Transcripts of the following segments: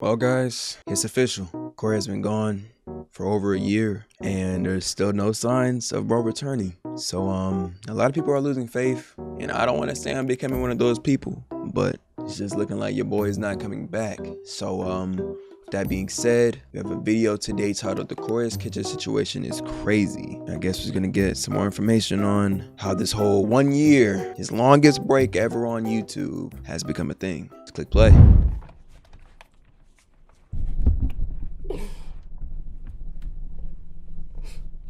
Well, guys, it's official. Cory has been gone for over a year, and there's still no signs of bro returning. So, a lot of people are losing faith, and I don't want to say I'm becoming one of those people, but it's just looking like your boy is not coming back. So, with that being said, we have a video today titled "The CoryxKenshin situation is crazy." I guess we're gonna get some more information on how this whole 1 year, his longest break ever on YouTube, has become a thing. Let's click play.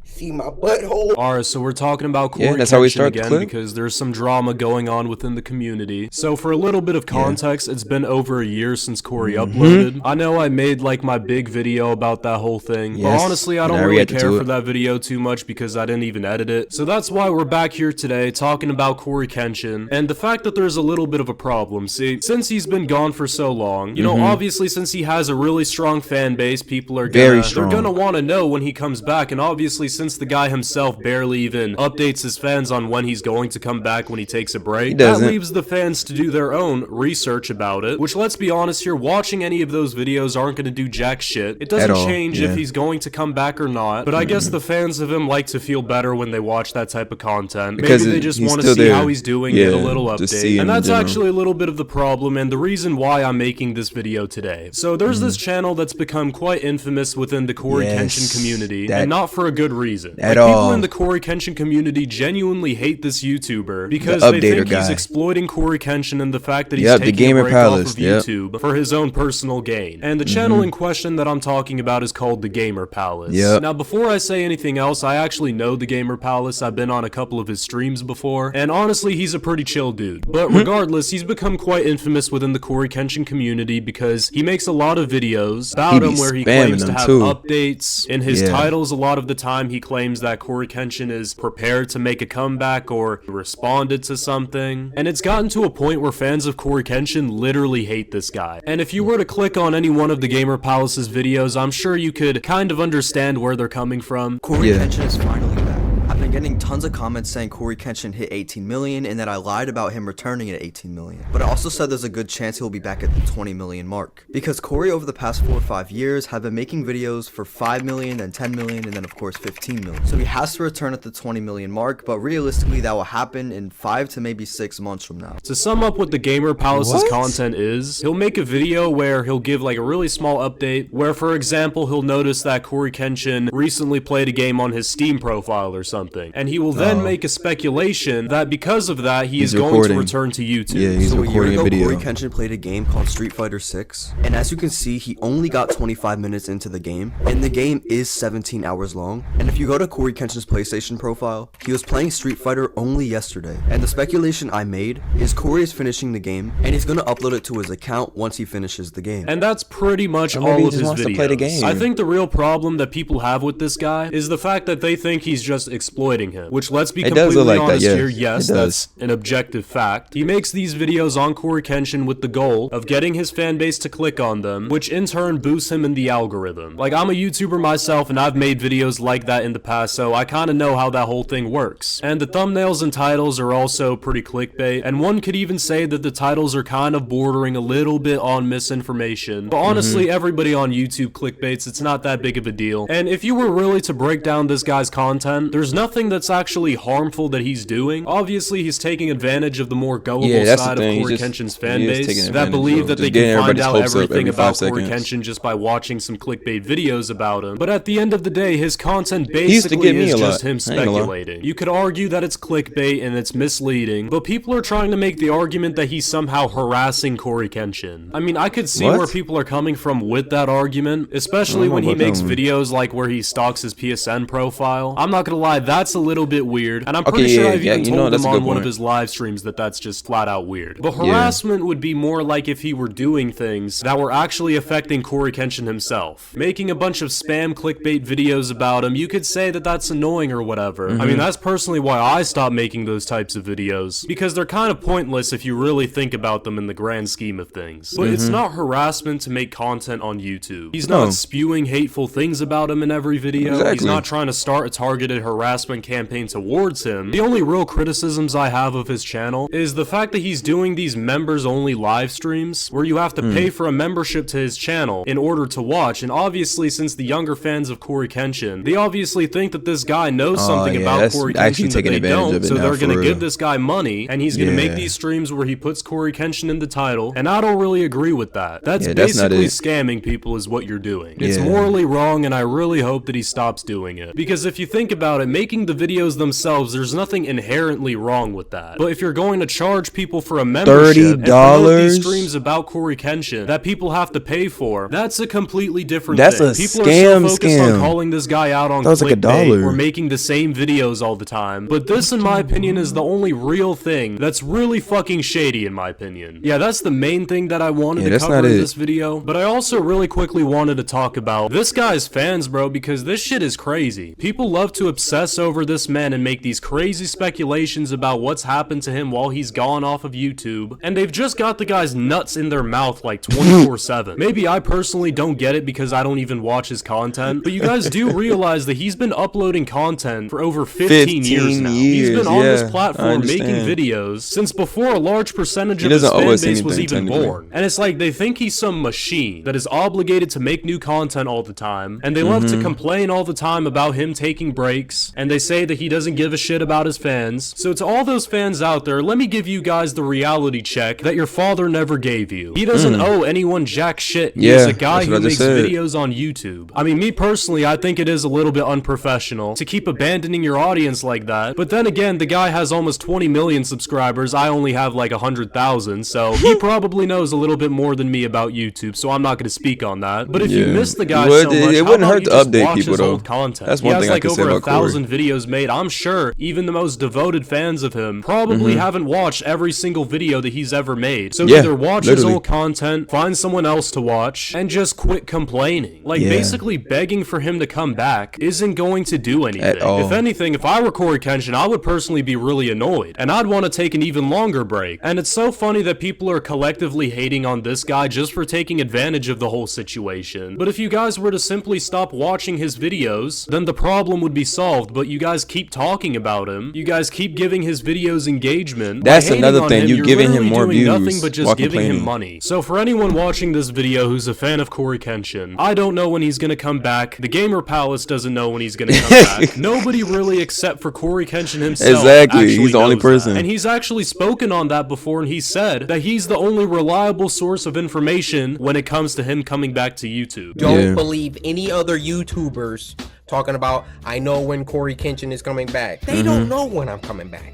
See my butthole. Alright, so we're talking about that's how we CoryxKenshin start the again clip. because there's some drama going on within the community. So for a little bit of context, it's been over a year since Cory uploaded. I know I made like my big video about that whole thing, but Yes, honestly I and don't I really reacted care to for it. that video too much because I didn't even edit it. So that's why we're back here today talking about CoryxKenshin and the fact that there's a little bit of a problem. See, since he's been gone for so long, you know, obviously since he has a really strong fan base, people are Very strong. they're gonna want to know when he comes back, and obviously since the guy himself barely even updates his fans on when he's going to come back when he takes a break, that doesn't. leaves the fans to do their own research about it, which, let's be honest here, watching any of those videos aren't going to do jack shit. It doesn't At all, change yeah. if he's going to come back or not, but I guess the fans of him like to feel better when they watch that type of content. Because Maybe they just he's want to still see there. how he's doing, Yeah, get a little just see update, him and in that's general. actually a little bit of the problem and the reason why I'm making this video today. So there's this channel that's become quite infamous within the CoryxKenshin Yes, community, that- and not for a good reason. At Like, people all. in the CoryxKenshin community genuinely hate this YouTuber because The they updater think he's guy. exploiting CoryxKenshin and the fact that he's Yep, the taking Gamer a break Palace, off of yep. YouTube for his own personal gain. And the channel in question that I'm talking about is called the Gamer Palace. Yep. Now, before I say anything else, I actually know the Gamer Palace. I've been on a couple of his streams before, and honestly, he's a pretty chill dude. But regardless, he's become quite infamous within the CoryxKenshin community because he makes a lot of videos about be him where he spamming claims to them, have too. updates. In his Yeah. titles, a lot of the time, he claims that CoryxKenshin is prepared to make a comeback or responded to something. And it's gotten to a point where fans of CoryxKenshin literally hate this guy. And if you were to click on any one of the Gamer Palace's videos, I'm sure you could kind of understand where they're coming from. CoryxKenshin is finally back. I've been getting tons of comments saying CoryxKenshin hit 18 million and that I lied about him returning at 18 million. But I also said there's a good chance he'll be back at the 20 million mark. Because Cory over the past 4 or 5 years have been making videos for 5 million, then 10 million, and then of course 15 million. So he has to return at the 20 million mark, but realistically that will happen in 5 to maybe 6 months from now. To sum up what the Gamer Palace's What? content is, he'll make a video where he'll give like a really small update, where for example he'll notice that CoryxKenshin recently played a game on his Steam profile or something, and he will then make a speculation that because of that he He's is going recording. to return to YouTube. Yeah, he's So a year recording ago, a video. CoryxKenshin played a game called Street Fighter 6, and as you can see, he only got 25 minutes into the game, and the game is 17 hours long. And if you go to CoryxKenshin's PlayStation profile, he was playing Street Fighter only yesterday. And the speculation I made is Cory is finishing the game, and he's gonna upload it to his account once he finishes the game. And that's pretty much Or maybe all he of just his wants videos. to play the game. I think the real problem that people have with this guy is the fact that they think he's just exploiting him, which, let's be It does completely look like that, honest yes. here, yes, It that's does. an objective fact. He makes these videos on CoryxKenshin with the goal of getting his fan base to click on them, which in turn boosts him in the algorithm. Like, I'm a YouTuber myself and I've made videos like that in the past, so I kinda know how that whole thing works. And the thumbnails and titles are also pretty clickbait, and one could even say that the titles are kind of bordering a little bit on misinformation. But honestly, everybody on YouTube clickbaits, it's not that big of a deal. And if you were really to break down this guy's content, there's nothing that's actually harmful that he's doing. Obviously, he's taking advantage of the more gullible Yeah, that's the side of thing. He's just- CoryxKenshin's fan he is base taking that advantage believe of that just they getting can find everybody's out hopes up everything every about 5 seconds. CoryxKenshin just by watching some clickbait videos about him. But at the end of the day, his content used to basically get me is a lot. just him I ain't gonna lie. speculating. You could argue that it's clickbait and it's misleading, but people are trying to make the argument that he's somehow harassing CoryxKenshin. I mean, I could see What? where people are coming from with that argument, especially I don't when know he about that makes one. videos like where he stalks his PSN profile. I'm not gonna lie, that's a little bit weird, and I'm Okay, pretty sure yeah, I've yeah, even you know, told that's him a good on one of point. his live streams that that's just flat out weird. But harassment would be more like if he were doing things that were actually affecting CoryxKenshin himself. Making a bunch of spam clickbait videos about him, you could say that that's annoying or whatever. I mean, that's personally why I stopped making those types of videos, because they're kind of pointless if you really think about them in the grand scheme of things. But it's not harassment to make content on YouTube. He's No. not spewing hateful things about him in every video. He's Exactly. not trying to start a targeted harassment harassment campaign towards him. The only real criticisms I have of his channel is the fact that he's doing these members-only live streams where you have to pay for a membership to his channel in order to watch, and obviously since the younger fans of CoryxKenshin, they obviously think that this guy knows something about CoryxKenshin that they don't, so they're gonna give this guy money, and he's gonna make these streams where he puts CoryxKenshin in the title, and I don't really agree with that. That's basically scamming people is what you're doing. It's morally wrong, and I really hope that he stops doing it. Because if you think about it, making the videos themselves, there's nothing inherently wrong with that. But if you're going to charge people for a membership and promote these streams about CoryxKenshin that people have to pay for, that's a completely different thing. People are so focused on calling this guy out on clickbait or making the same videos all the time. But this, in my opinion, is the only real thing that's really fucking shady, in my opinion. Yeah, that's the main thing that I wanted to cover in this video. But I also really quickly wanted to talk about this guy's fans, bro, because this shit is crazy. People love to obsess over this man and make these crazy speculations about what's happened to him while he's gone off of YouTube, and they've just got the guy's nuts in their mouth like 24/7. Maybe I personally don't get it because I don't even watch his content, but you guys do realize that he's been uploading content for over 15 years now. He's been on this platform making videos since before a large percentage of his fan base was even born. And it's like they think he's some machine that is obligated to make new content all the time, and they love to complain all the time about him taking breaks, and they say that he doesn't give a shit about his fans. So to all those fans out there, let me give you guys the reality check that your father never gave you. He doesn't owe anyone jack shit. He is a guy who makes videos on YouTube. I mean, me personally, I think it is a little bit unprofessional to keep abandoning your audience like that, but then again, the guy has almost 20 million subscribers. I only have like 100,000, so he probably knows a little bit more than me about YouTube, so I'm not going to speak on that. But if you miss the guy so much, it wouldn't hurt to update people though. Old content. That's one thing I can say about Cory. He has like over 1,000 videos made. I'm sure even the most devoted fans of him probably haven't watched every single video that he's ever made. So either watch his old content, find someone else to watch, and just quit complaining. Like basically begging for him to come back isn't going to do anything. If anything, if I were CoryxKenshin, I would personally be really annoyed, and I'd want to take an even longer break. And it's so funny that people are collectively hating on this guy just for taking advantage of the whole situation. But if you guys were to simply stop watching his videos, then the problem would be solved. But you guys keep talking about him. You guys keep giving his videos engagement. That's another thing. You're giving him more views. Nothing but just giving him money. So for anyone watching this video who's a fan of CoryxKenshin, I don't know when he's gonna come back. The Gamer Palace doesn't know when he's gonna come back. Nobody really, except for CoryxKenshin himself. Exactly. He's the only person. And he's actually spoken on that before, and he said that he's the only reliable source of information when it comes to him coming back to YouTube. Don't believe any other YouTubers talking about, I know when CoryxKenshin is coming back. They don't know when I'm coming back.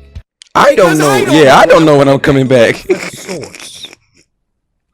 I don't know. I don't know when I'm coming back. Source.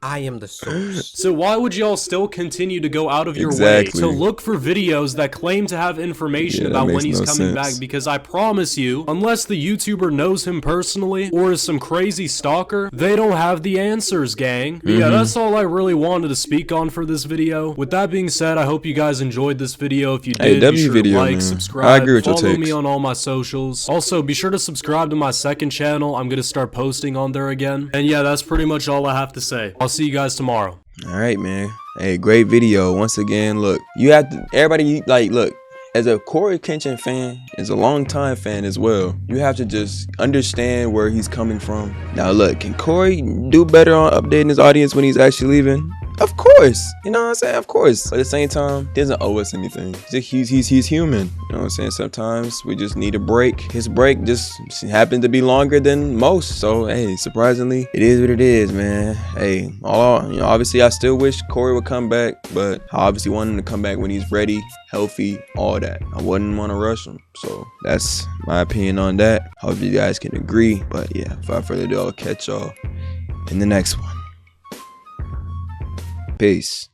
I am the source. So why would y'all still continue to go out of your way to look for videos that claim to have information about when he's coming back? Because I promise you, unless the YouTuber knows him personally or is some crazy stalker, they don't have the answers, gang. But yeah, that's all I really wanted to speak on for this video. With that being said, I hope you guys enjoyed this video. If you did, be sure to like, subscribe, follow me on all my socials. Also, be sure to subscribe to my second channel. I'm gonna start posting on there again. And yeah, that's pretty much all I have to say. I'll see you guys tomorrow. All right, man. Hey, great video. Once again, look, you have to, everybody, like, look, as a CoryxKenshin fan, as a long-time fan as well, you have to just understand where he's coming from. Now, look, can Cory do better on updating his audience when he's actually leaving? Of course, you know what I'm saying? Of course. But at the same time, he doesn't owe us anything. He's human. You know what I'm saying? Sometimes we just need a break. His break just happened to be longer than most. So, hey, surprisingly, it is what it is, man. Hey, obviously, I still wish Cory would come back, but I obviously want him to come back when he's ready, healthy, all that. I wouldn't want to rush him. So that's my opinion on that. Hope you guys can agree. But yeah, without further ado, I'll catch y'all in the next one. Peace.